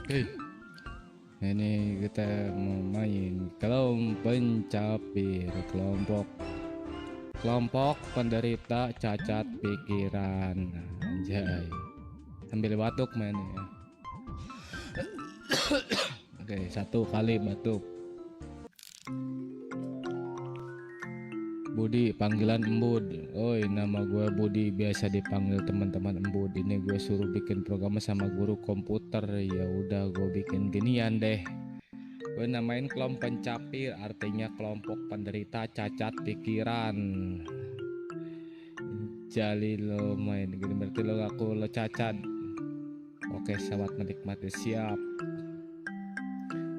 Hei, ini kita mau main kelompok pencapir, kelompok kelompok penderita cacat pikiran. Anjay, sambil batuk main ya. Oke, satu kali batuk. Budi, panggilan Embud. Oi, nama gue Budi, biasa dipanggil teman-teman Embud. Ini gue suruh bikin program sama guru komputer. Ya udah, gue bikin ginian deh. Gue namain kelompok pencapir, artinya kelompok penderita cacat pikiran. Jali lo main gini berarti lo ngaku lo cacat. Oke, selamat menikmati. Siap.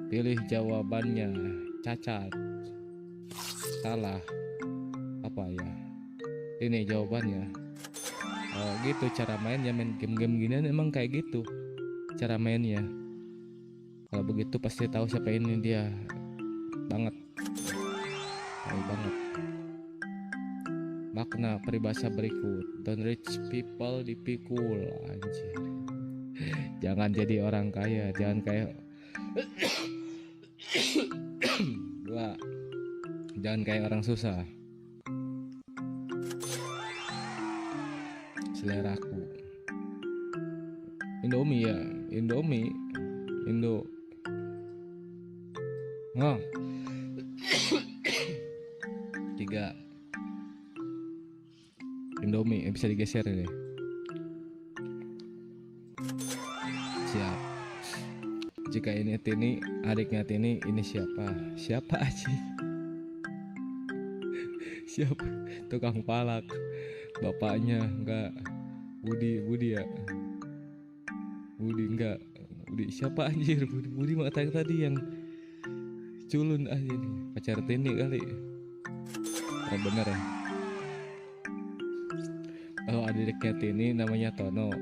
Pilih jawabannya. Cacat. Salah. Apa ya? Ini jawabannya. Oh gitu cara mainnya, main game-game gini emang kayak gitu cara mainnya. Kalau begitu pasti tahu siapa ini dia. Banget. Tahu banget. Makna peribahasa berikut. Don't rich people dipikul. Anjir. Jangan jadi orang kaya. Jangan kayak dua. Jangan kayak orang susah. Seleraku. Indomie ya. Indomie. Indo. Nah. Tiga. Indomie bisa digeser ini. Siap. Jika ini Tini, adiknya Tini, ini siapa? Siapa aja? Siapa? Tukang palak. Bapaknya enggak. Budi ya. Budi enggak. Budi siapa anjir? Budi mata yang tadi yang culun aja nih. Pacar Tini kali. Oh bener ya. Kalau adiknya Tini namanya Tono.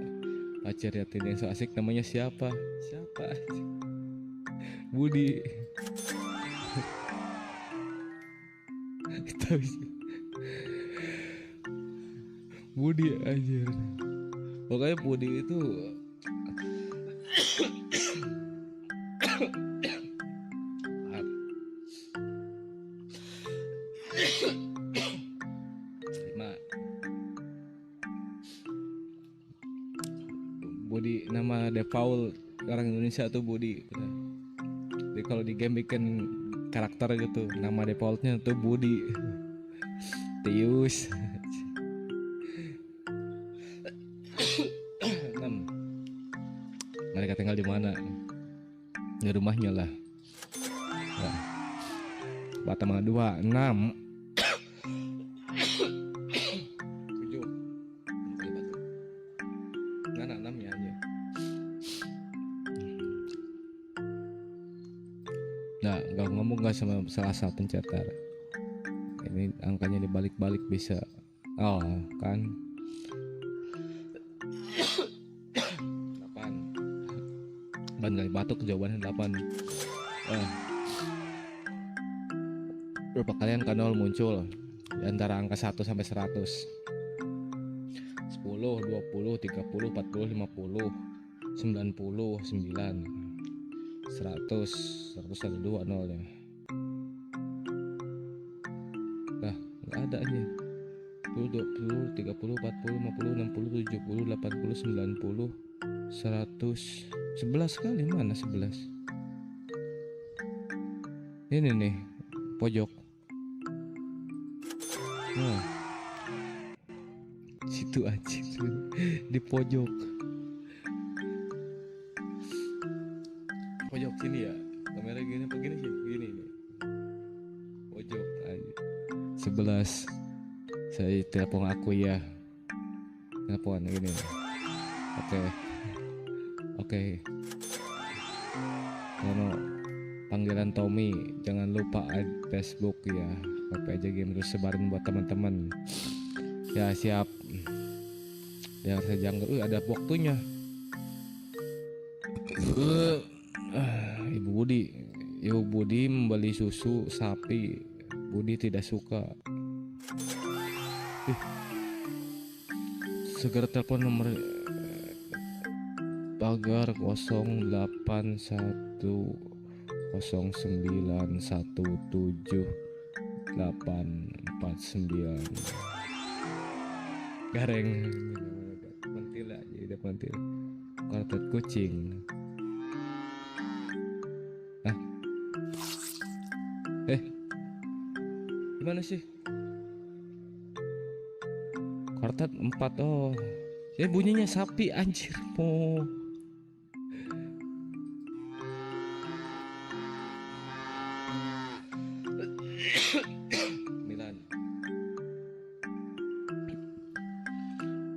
Pacarnya Tini yang so asik namanya siapa? Siapa aja? Budi. Tahu Budi anjir. Pokoknya Budi itu lima. Budi nama default orang Indonesia tuh Budi. Jadi kalau di game bikin karakter gitu, nama defaultnya tuh Budi. Tius. 6. Mereka tinggal di mana? Di rumahnya lah. Nah, Batam 2, 6. 7. Mana 6 ya aja. Nah, gak ngomong gak sama salah pencetar. Ini angkanya dibalik-balik bisa. Oh, kan 8. Ban kali batuk jawabannya 8. Berapa kali angka 0 muncul di antara angka 1 sampai 100? 10, 20, 30, 40, 50, 90, 9, 100. 100 ada 2 nolnya. Nah, nggak ada aja. 10, 20, 30, 40, 50, 60, 70, 80, 90, 100. 11 kali mana 11? Ini nih, pojok. Nah, situ aja di pojok sini ya. Kamera gini apa gini sih? Gini nih. Pojok aja. 11. Saya telepon aku ya. Telepon gini. Oke. Tono, panggilan Tommy, jangan lupa add Facebook ya. Pakai aja game terus sebarin buat teman-teman. Ya siap. Ya saya jangan. Ada waktunya. Ibu Budi membeli susu sapi. Budi tidak suka. Segera telepon nomor pagar 0810917849 gareng pentil aja udah pentil kartet kucing. Gimana sih kartet 4? Oh ya bunyinya sapi anjir mo. Milan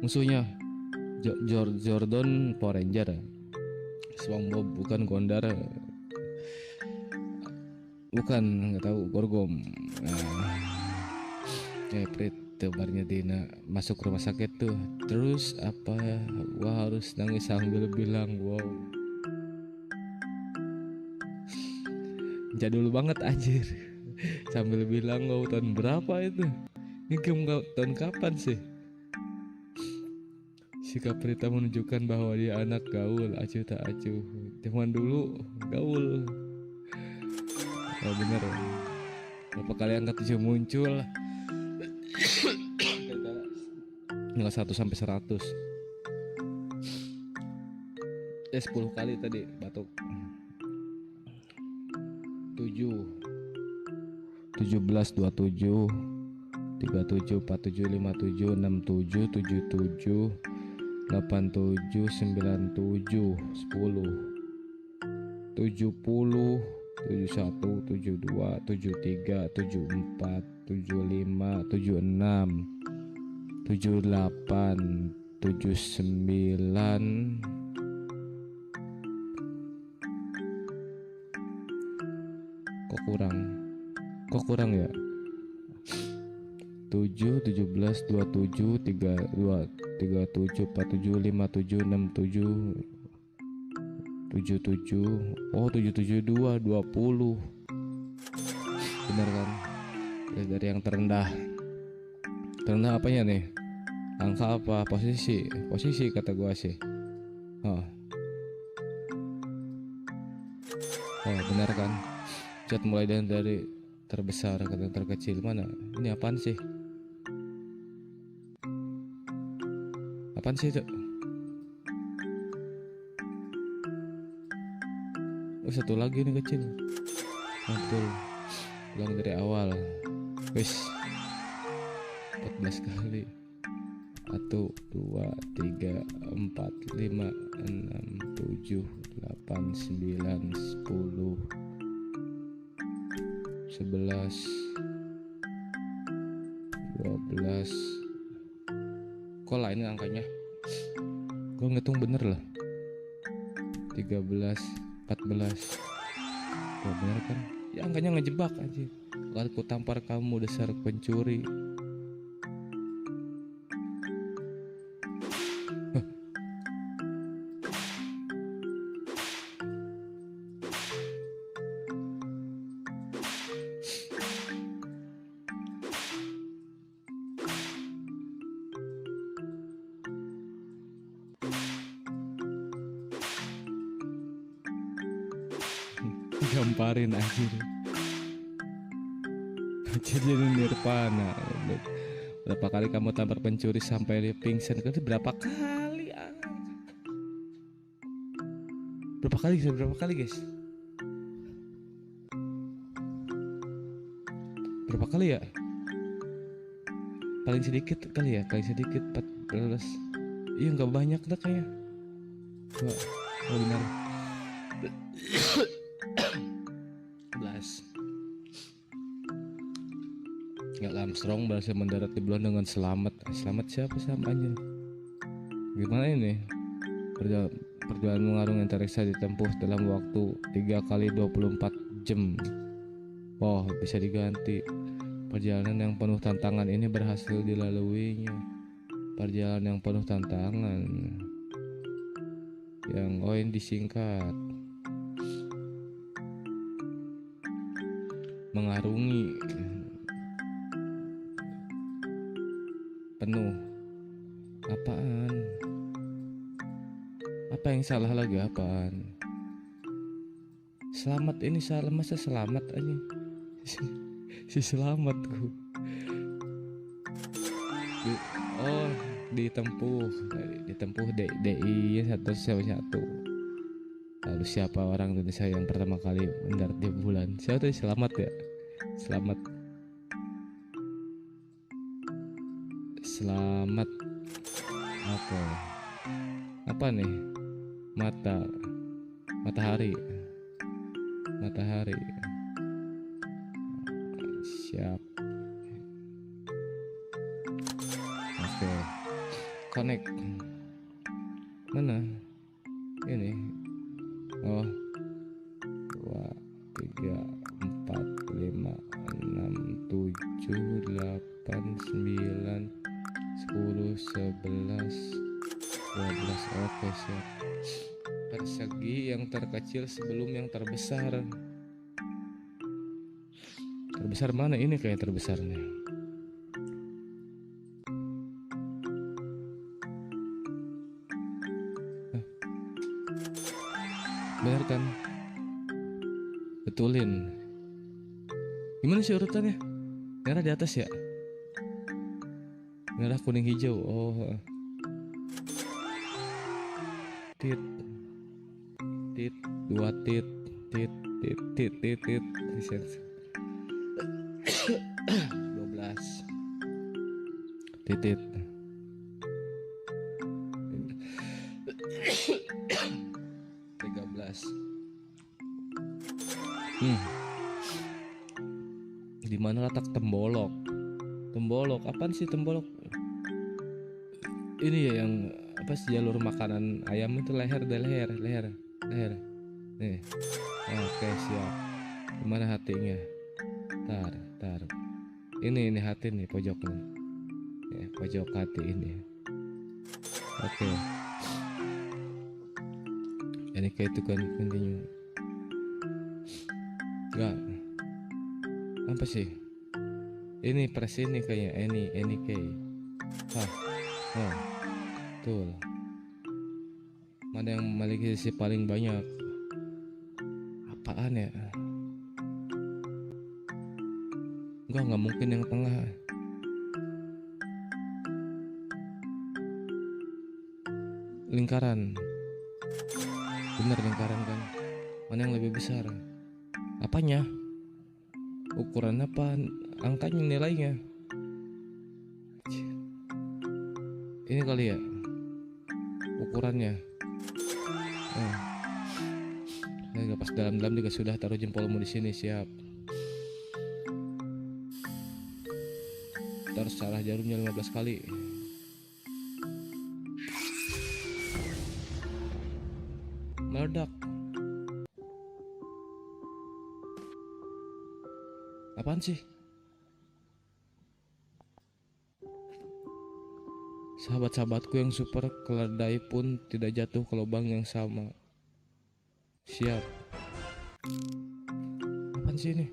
musuhnya Jordan Power Ranger, SpongeBob bukan Gondar, bukan nggak tahu Gorgom. Prit tebarnya Dina masuk rumah sakit tuh. Terus apa ya, gua harus nangis sambil bilang wow. Jadul banget anjir. Sambil bilang wow, tahun berapa itu? Ini game tahun kapan sih? Sikap Prita menunjukkan bahwa dia anak gaul, acuh tak acuh. Zaman dulu gaul. Oh bener. Berapa kali angka 7 muncul? Nggak 1 sampai 100. 10 kali tadi batuk. 7 17 27 37 47 57 67 77 87 97 10 70 71 72 73 74 75 76 78 79 kok kurang ya 7 17 27 32 37 47 57 67 77 oh 772 20 bener kan. Dari yang terendah apanya nih, angka apa, posisi kata gua sih. Oh benar kan. Cat mulai dari terbesar ke terkecil. Mana ini apaan sih itu? Satu lagi nih kecil. Betul. Ulang dari awal. Wis 14 kali. 1 2 3 4 5 6 7 8 9 10 11 12. Kok lain angkanya? Gue ngitung bener lah. 13 14. Gue bener kan? Ya angkanya ngejebak aja. Kalau ku tampar kamu dasar pencuri. Gamparin anjir. Jadi nirvana. Berapa kali kamu tampar pencuri sampai dia pingsan? Berapa kali? Berapa kali guys? Berapa kali ya? Paling sedikit kali ya, 14. Iya nggak banyak dah kayaknya. Oh benar. 11. Neil Armstrong berhasil mendarat di bulan dengan selamat. Selamat siapa aja? Gimana ini? Perjalanan mengarungi antariksa ditempuh dalam waktu 3 kali 24 jam. Oh, bisa diganti. Perjalanan yang penuh tantangan ini berhasil dilaluinya. Perjalanan yang penuh tantangan. Yang ini disingkat. Mengarungi. Penuh. Apaan? Apa yang salah lagi apaan? Selamat ini salah, masa selamat aja. Si selamat ku. Oh, ditempuh DI 111. Lalu siapa orang Indonesia yang pertama kali mendarat di bulan? Siapa tadi? Selamat ya? Selamat. Selamat. Oke. Apa nih? Matahari. Siap. Oke. Connect. Mana? Ini. Oh. 2, 3, 4, 5, 6, 7, 8, 9, 10, 11, 12. Oke, siap. Persegi yang terkecil sebelum yang terbesar. Terbesar mana ini kayak terbesarnya? Bener kan? Betulin. Gimana sih urutannya? Merah di atas ya? Merah, kuning, hijau. Oh. Tit. 2 tit. 12 titit. 13. Di mana letak tembolok? Apaan sih tembolok? Ini ya yang apa sih, jalur makanan ayam itu leher. Nih. Oke, siap. Gimana hatinya? Tar. Ini hati nih, pojoknya. Ya, pojok hati ini. Oke. Ini kayak itu kan continue. Enggak. Apa sih? Ini press ini kayaknya any key. Oh. Betul. Mana yang memiliki sisi paling banyak? Apaan ya? Enggak mungkin yang tengah. Lingkaran. Bener, lingkaran kan. Mana yang lebih besar? Apanya? Ukuran apa? Angkanya, nilainya. Ini kali ya ukurannya. Saya pas dalam juga sudah taruh jempolmu di sini, siap. Taruh secara jarumnya 15 kali. Meledak. Apaan sih? Sahabat-sahabatku yang super keledai pun tidak jatuh ke lubang yang sama. Siap. Apaan sih ini?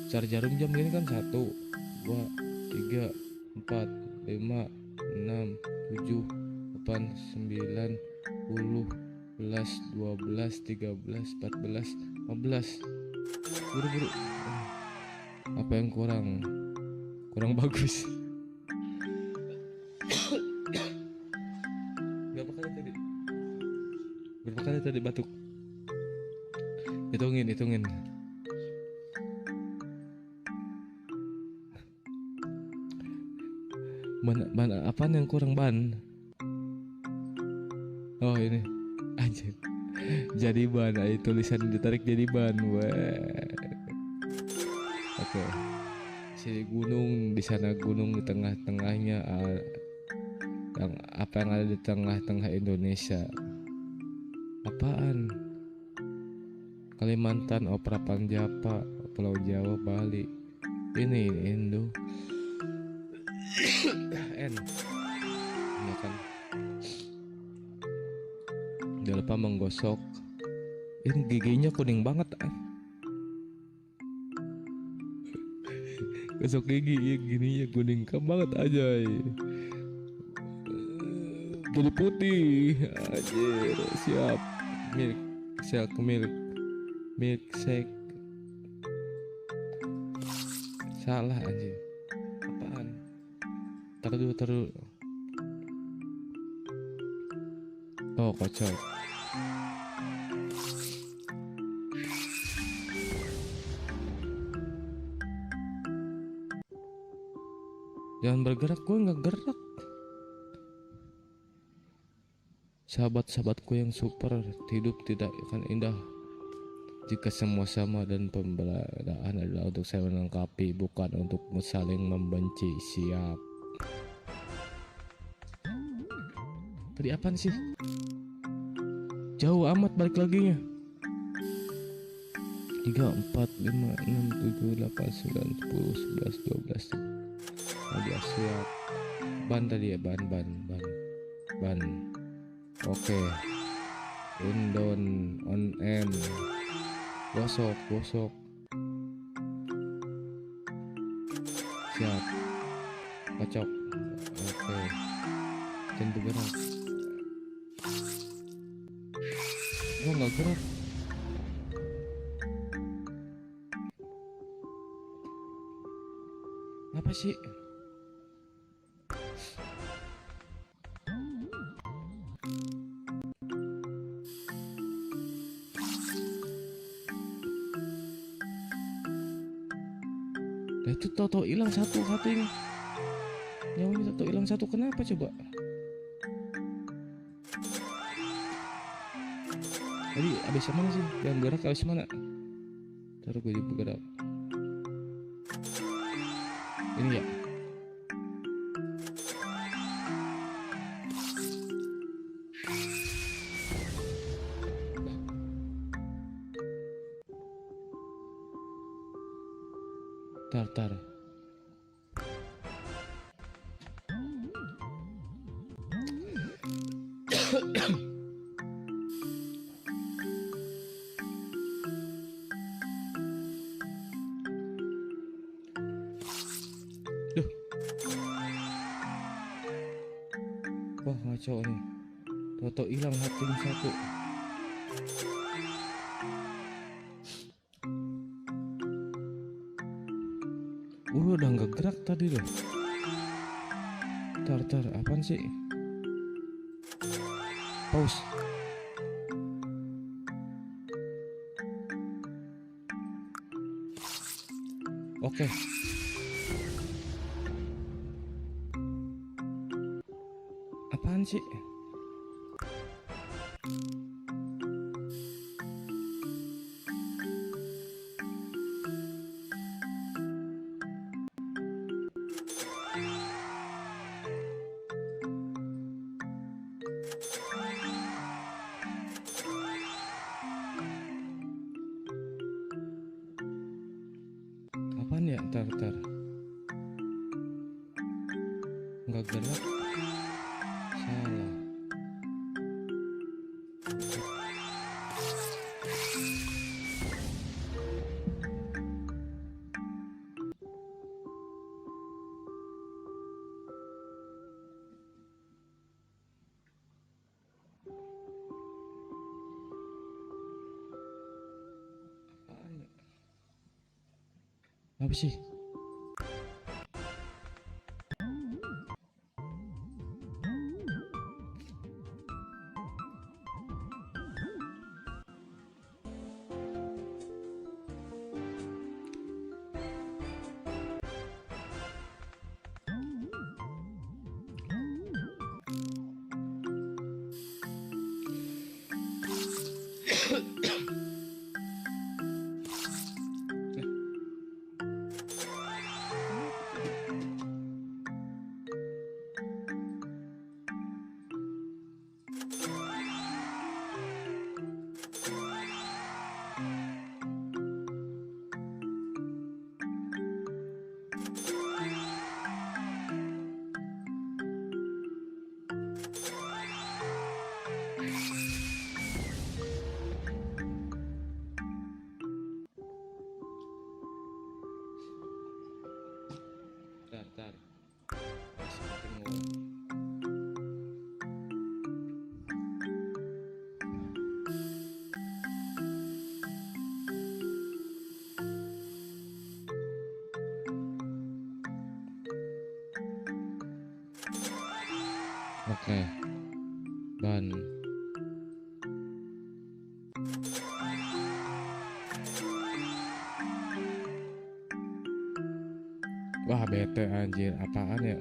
Cara jarum jam gini kan 1, 2, 3, 4, 5, 6, 7, 8, 9, 10, 11, 12, 13, 14, 15. Buru-buru. Apa yang kurang bagus? Berapa kali tadi batuk? Hitungin. Ban apaan yang kurang ban? Oh, ini anjir. Jadi ban, tulisan ditarik jadi ban. Oke. Si gunung di sana, gunung di tengah-tengahnya, yang apa yang ada di tengah-tengah Indonesia? Apaan? Kalimantan, Prapan, Java, Pulau Jawa, Bali. Ini Indo. N. Ya kan. Jangan lupa menggosok. Ini giginya kuning banget. Gosok gigi ya, gini ya kuning banget aja. jadi putih. Anjir, siap. Milk shake, milk shake. Salah anjir. Apaan? Taruh dulu. Oh, kocok. Jangan bergerak, gue nggak gerak. Sahabat-sahabatku yang super, hidup tidak akan indah jika semua sama dan pembelaan adalah untuk saya melengkapi, bukan untuk saling membenci. Siap. Tadi apaan sih? Jauh amat balik lagi nya. 3, 4, 5, 6, 7, 8, 9, 10, 11, 12, 15. Siap. Ban tadi ya, ban. Oke. In, down, on, end. Gosok. Siap. Kocok. Oke. Jangan bergerak. Gua nggak gerak. Apa sih? Nah itu tau hilang satu ini. Nyawanya tau hilang satu, kenapa coba? Tadi abis mana sih? Yang gerak abis mana? Taruh gue bergerak. Ini ya. Tar. Duh. Wah ngaco nih. Toto hilang hati satu. Udah nggak gerak tadi loh. Tar, apaan sih? Pause. Oke. Apaan sih? Apaan ya? Tar. Nggak gerak. Salah. Apa sih? Eh, ban. Wah, bete anjir, apaan ya?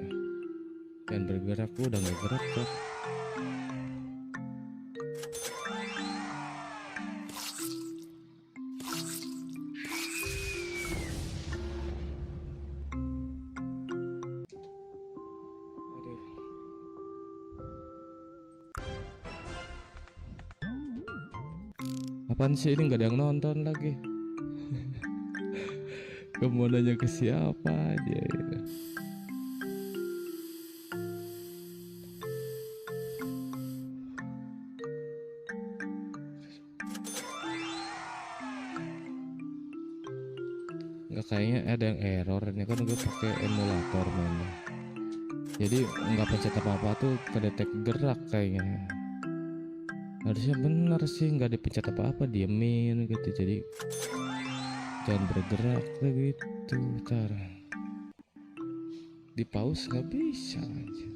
Dan bergerak, gua udah nggak gerak kok. Aduh. Apaan sih ini, nggak ada yang nonton lagi? Gue mau nanya ke siapa aja ya. Nggak, kayaknya ada yang error. Ini kan gue pakai emulator mainnya. Jadi nggak pencet apa-apa tuh kedetek gerak kayaknya. Harusnya bener sih, nggak dipencet apa-apa, diemin gitu. Jadi jangan bergerak kayak gitu. Ntar di pause nggak bisa aja.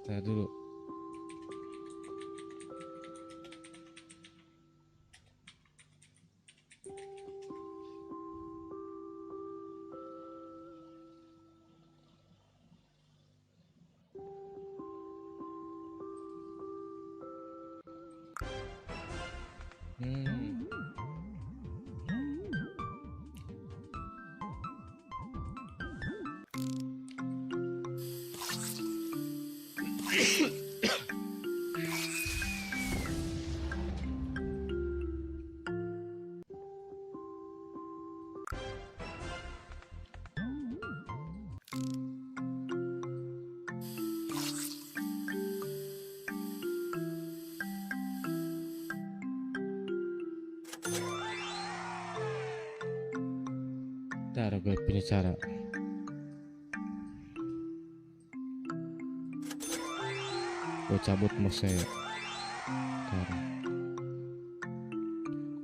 Nah dulu. Hmm. Ntar gue punya cara. Gue cabut mouse ya. Ntar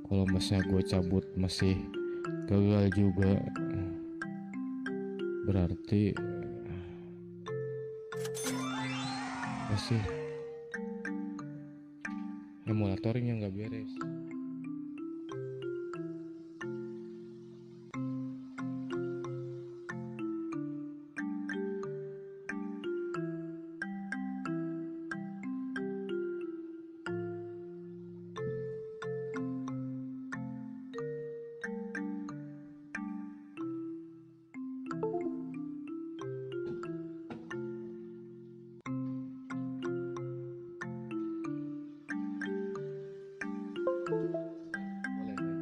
kalau mouse gue cabut masih gagal juga, berarti masih emulatornya nggak beres. Boleh kan?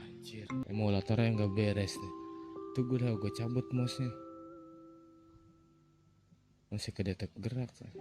Anjir, emulatornya nggak beres nih. Tuh gue cabut mouse-nya, masih kedetek gerak kan.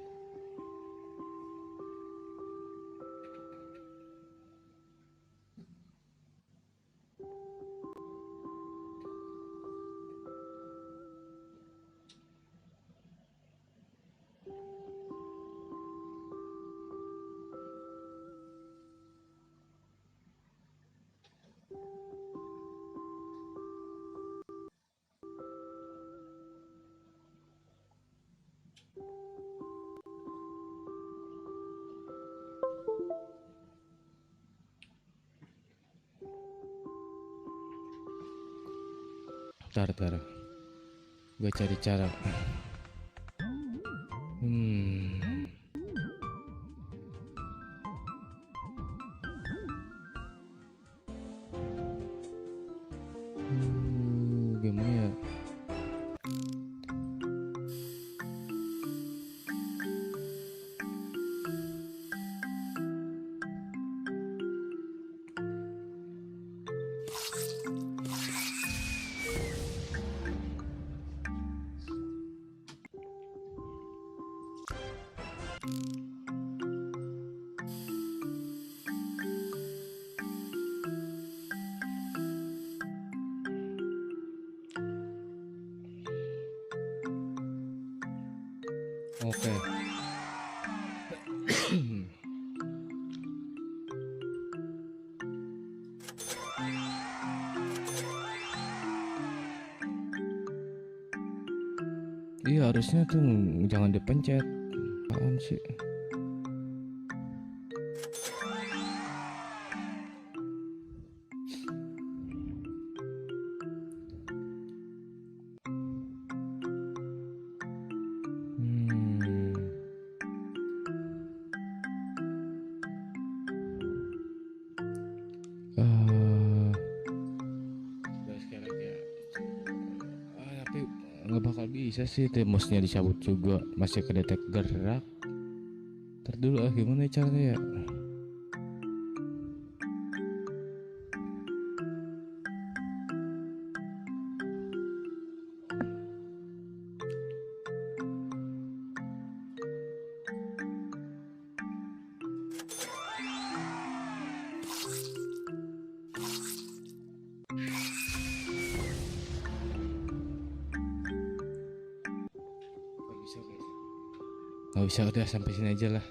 Tar, gue cari cara. Hmm. Gimana ya? Oke. Iya harusnya tuh jangan dipencet. Apaan sih? Hmm. eh Udah sekali lagi ya. Tapi nggak bakal bisa sih, mouse-nya dicabut juga, masih kedetek gerak. Ntar dulu gimana caranya ya? Nggak bisa guys. Nggak bisa, udah sampai sini aja lah.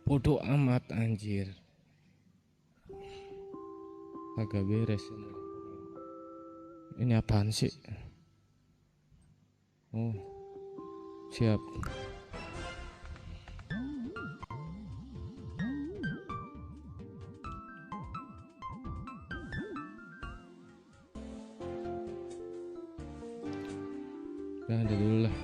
Bodoh amat anjir. Agak beres ini. Ini apaan sih? Oh, siap. Udah dulu lah.